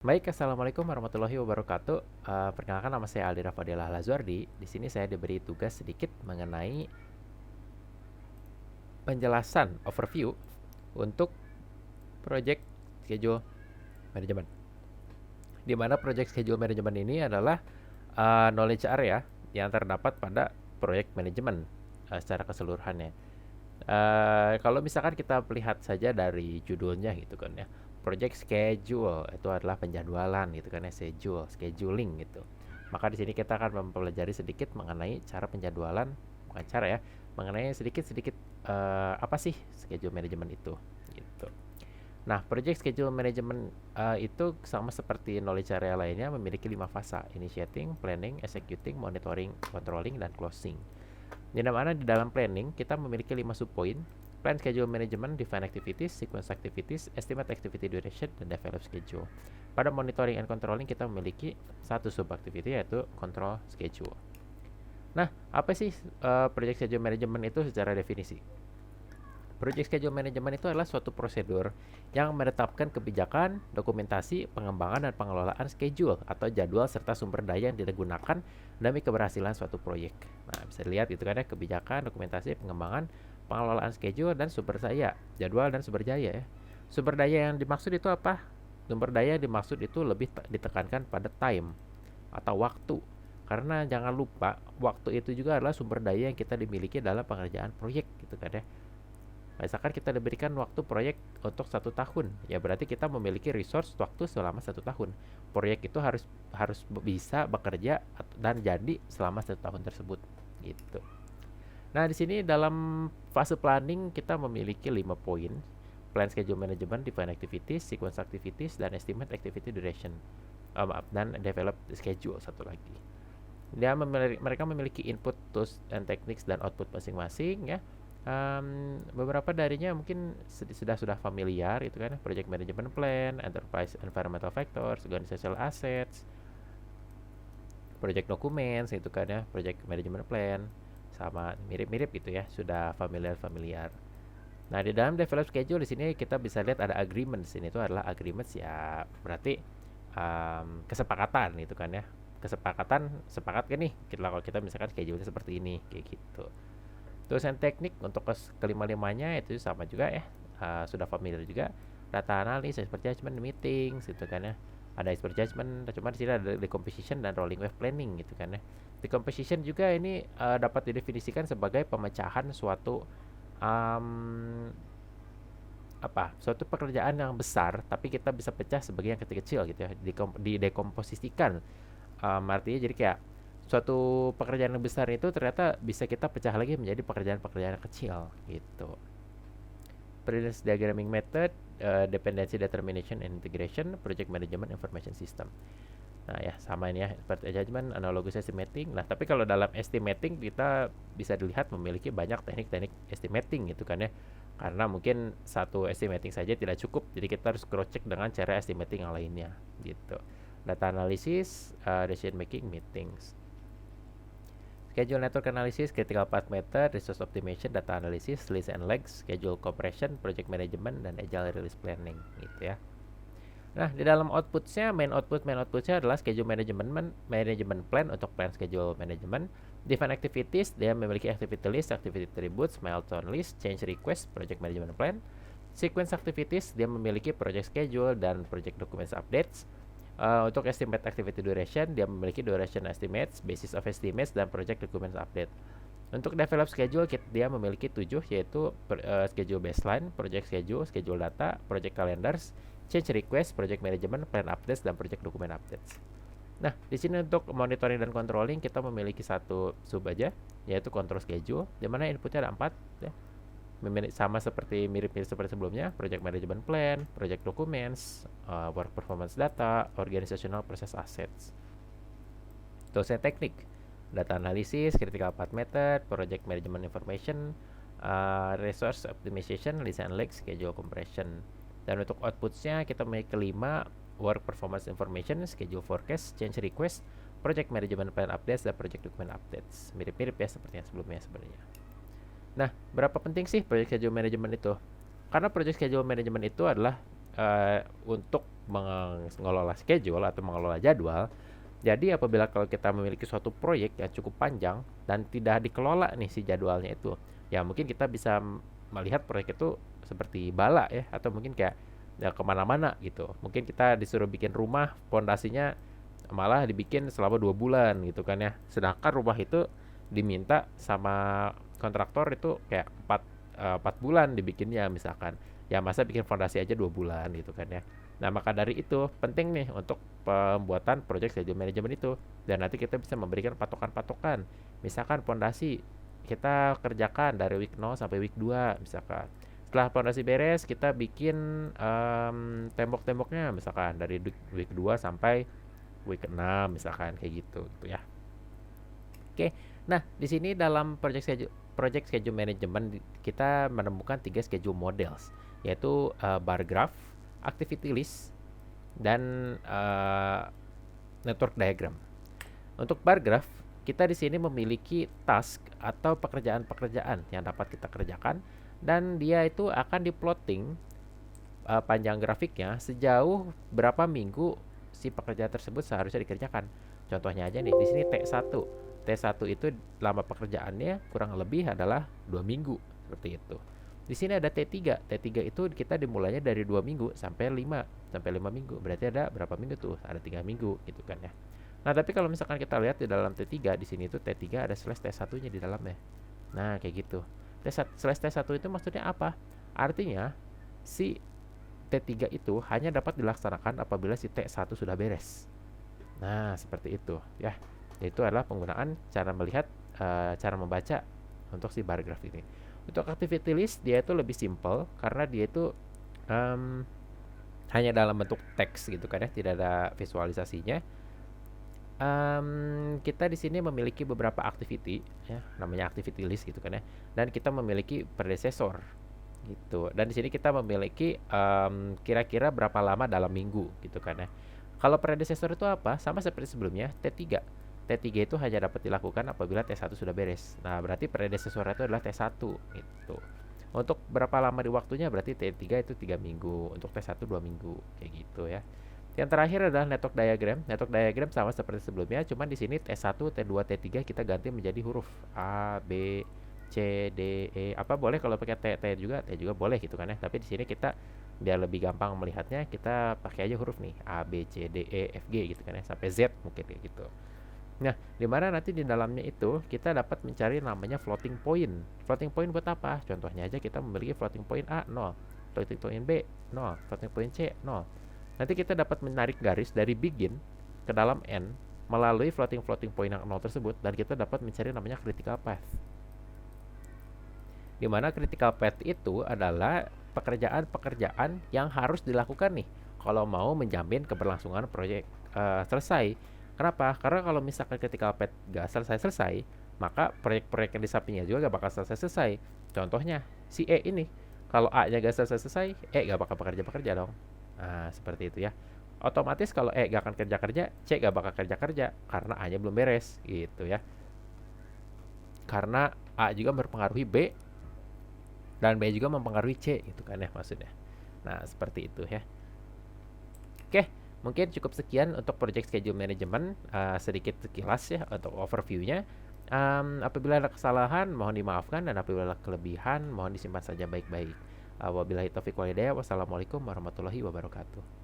Baik, assalamualaikum warahmatullahi wabarakatuh. Perkenalkan, nama saya Aldi Rafadilah Lazuardi. Di sini saya diberi tugas sedikit mengenai penjelasan overview untuk project schedule management. Di mana project schedule management ini adalah knowledge area yang terdapat pada project management secara keseluruhannya. Kalau misalkan kita melihat saja dari judulnya gitu kan ya, project schedule itu adalah penjadwalan gitu kan ya, scheduling gitu. Maka di sini kita akan mempelajari sedikit mengenai cara penjadwalan, bukan cara ya, mengenai sedikit-sedikit apa sih schedule management itu gitu. Nah, project schedule management itu sama seperti knowledge area lainnya memiliki 5 fase: initiating, planning, executing, monitoring, controlling, dan closing. Di mana di dalam planning kita memiliki 5 subpoin: plan schedule management, define activities, sequence activities, estimate activity duration, dan develop schedule. Pada monitoring and controlling kita memiliki satu sub activity, yaitu control schedule. Nah, apa sih project schedule management itu secara definisi? Project schedule management itu adalah suatu prosedur yang menetapkan kebijakan, dokumentasi, pengembangan, dan pengelolaan schedule atau jadwal serta sumber daya yang digunakan demi keberhasilan suatu proyek. Nah, bisa dilihat itu kan ya, kebijakan, dokumentasi, pengembangan, pengelolaan schedule, dan sumber daya, jadwal dan sumber daya ya. Sumber daya yang dimaksud itu apa? Sumber daya yang dimaksud itu lebih ditekankan pada time atau waktu. Karena jangan lupa, waktu itu juga adalah sumber daya yang kita dimiliki dalam pengerjaan proyek gitu kan ya. Misalkan kita diberikan waktu proyek untuk 1 tahun, ya berarti kita memiliki resource waktu selama 1 tahun. Proyek itu harus harus bisa bekerja dan jadi selama 1 tahun tersebut, gitu. Nah, di sini dalam fase planning kita memiliki 5 poin: plan schedule management, define activities, sequence activities, dan estimate activity duration. Dan develop schedule satu lagi. Mereka memiliki input, tools, and techniques, dan output masing-masing ya. Beberapa darinya mungkin sudah familiar itu kan, project management plan, enterprise environmental factors, organizational assets, project documents itu kan ya, project management plan, sama mirip-mirip gitu ya, sudah familiar. Nah, di dalam develop schedule di sini kita bisa lihat ada agreements. Ini tuh adalah agreements ya, berarti kesepakatan gitu kan ya. Sepakat kan nih kalau kita misalkan schedule seperti ini kayak gitu. Dosen teknik untuk kelima-limanya itu sama juga ya, sudah familiar juga. Data analis, expert judgment, meetings gitu kan ya. Ada expert judgment, cuma di sini ada decomposition dan rolling wave planning gitu kan ya. Decomposition juga ini dapat didefinisikan sebagai pemecahan suatu um, suatu pekerjaan yang besar, tapi kita bisa pecah sebagai yang kecil-kecil gitu ya, didekomposisikan. Artinya jadi kayak suatu pekerjaan yang besar itu ternyata bisa kita pecah lagi menjadi pekerjaan-pekerjaan kecil gitu. Prudence diagramming method, dependency determination and integration, project management information system. Nah ya, sama ini ya, expert judgment, analogous estimating. Nah, tapi kalau dalam estimating kita bisa dilihat memiliki banyak teknik-teknik estimating gitu kan ya. Karena mungkin satu estimating saja tidak cukup, jadi kita harus cross check dengan cara estimating yang lainnya gitu. Data analysis, decision making, meetings. Schedule network analysis, critical path method, resource optimization, data analysis, list and legs, schedule compression, project management, dan agile release planning gitu ya. Nah, di dalam outputnya, main outputnya adalah schedule management plan untuk plan schedule management. Define activities, dia memiliki activity list, activity attributes, milestone list, change request, project management plan. Sequence activities, dia memiliki project schedule dan project documents updates. Untuk estimate activity duration, dia memiliki duration estimates, basis of estimates, dan project documents update. Untuk develop schedule, dia memiliki 7, yaitu schedule baseline, project schedule, schedule data, project calendars, change request, project management, plan updates, dan project document updates. Nah, di sini untuk monitoring dan controlling kita memiliki satu sub aja, yaitu control schedule, di mana inputnya ada 4 ya. Sama seperti mirip-mirip seperti sebelumnya: project management plan, project documents, work performance data, organizational process assets. Dosen teknik, data analysis, critical path method, project management information, resource optimization, list and legs, schedule compression. Dan untuk outputsnya kita memiliki 5: work performance information, schedule forecast, change request, project management plan updates, dan project document updates. Mirip-mirip ya seperti yang sebelumnya sebenarnya. Nah, berapa penting sih project schedule management itu? Karena project schedule management itu adalah untuk mengelola schedule atau mengelola jadwal. Jadi apabila kalau kita memiliki suatu proyek yang cukup panjang dan tidak dikelola nih si jadwalnya itu, ya mungkin kita bisa melihat proyek itu seperti bala ya, atau mungkin kayak ya kemana-mana gitu. Mungkin kita disuruh bikin rumah, pondasinya malah dibikin selama 2 bulan gitu kan ya. Sedangkan rumah itu diminta sama kontraktor itu kayak 4 bulan dibikinnya misalkan. Ya masa bikin fondasi aja 2 bulan gitu kan ya. Nah, maka dari itu penting nih untuk pembuatan project schedule management itu. Dan nanti kita bisa memberikan patokan-patokan. Misalkan fondasi kita kerjakan dari week 0 sampai week 2 misalkan. Setelah fondasi beres, kita bikin tembok-temboknya misalkan dari week 2 sampai week 6 misalkan kayak gitu ya. Oke. Nah, di sini dalam project schedule management kita menemukan 3 schedule models, yaitu bar graph, activity list, dan network diagram. Untuk bar graph, kita di sini memiliki task atau pekerjaan-pekerjaan yang dapat kita kerjakan, dan dia itu akan diplotting panjang grafiknya sejauh berapa minggu si pekerjaan tersebut seharusnya dikerjakan. Contohnya aja nih, di sini T1. T1 itu lama pekerjaannya kurang lebih adalah 2 minggu, seperti itu. Di sini ada T3. T3 itu kita dimulainya dari 2 minggu sampai 5 minggu. Berarti ada berapa minggu tuh? Ada 3 minggu gitu kan ya. Nah, tapi kalau misalkan kita lihat di dalam T3, di sini tuh T3 ada slash T1-nya di dalamnya. Nah, kayak gitu. Slash T1 itu maksudnya apa? Artinya si T3 itu hanya dapat dilaksanakan apabila si T1 sudah beres. Nah, seperti itu ya. Itu adalah penggunaan cara melihat, cara membaca untuk si bar graph ini. Untuk activity list dia itu lebih simple karena dia itu hanya dalam bentuk teks gitu kan ya, tidak ada visualisasinya. Kita di sini memiliki beberapa activity ya, namanya activity list gitu kan ya, dan kita memiliki predecessor gitu. Dan di sini kita memiliki kira-kira berapa lama dalam minggu gitu kan ya. Kalau predecessor itu apa? Sama seperti sebelumnya, T3. T3 itu hanya dapat dilakukan apabila T1 sudah beres. Nah, berarti predecessor itu adalah T1 gitu. Untuk berapa lama di waktunya berarti T3 itu 3 minggu, untuk T1 2 minggu kayak gitu ya. Yang terakhir adalah network diagram. Network diagram sama seperti sebelumnya, cuman di sini T1, T2, T3 kita ganti menjadi huruf A, B, C, D, E. Apa boleh kalau pakai T juga boleh gitu kan ya. Tapi di sini kita biar lebih gampang melihatnya, kita pakai aja huruf nih A, B, C, D, E, F, G gitu kan ya, sampai Z mungkin kayak gitu. Nah, dimana nanti di dalamnya itu kita dapat mencari namanya floating point. Floating point buat apa? Contohnya aja kita memiliki floating point A 0, floating point B 0, floating point C 0. Nanti kita dapat menarik garis dari begin ke dalam end melalui floating point yang 0 tersebut, dan kita dapat mencari namanya critical path. Dimana critical path itu adalah pekerjaan-pekerjaan yang harus dilakukan nih kalau mau menjamin keberlangsungan proyek selesai. Kenapa? Karena kalau misalkan critical path gak selesai-selesai, maka proyek-proyek yang di sampingnya juga gak bakal selesai-selesai. Contohnya si E ini, kalau A-nya gak selesai-selesai, E gak bakal bekerja-bekerja dong. Nah, seperti itu ya. Otomatis kalau E gak akan kerja-kerja, C gak bakal kerja-kerja karena A-nya belum beres gitu ya. Karena A juga mempengaruhi B dan B juga mempengaruhi C gitu kan ya maksudnya. Nah, seperti itu ya. Oke, mungkin cukup sekian untuk project schedule management, sedikit sekilas ya untuk overview-nya. Apabila ada kesalahan mohon dimaafkan, dan apabila ada kelebihan mohon disimpan saja baik-baik. Wabillahi taufiq wal hidayah. Wassalamualaikum warahmatullahi wabarakatuh.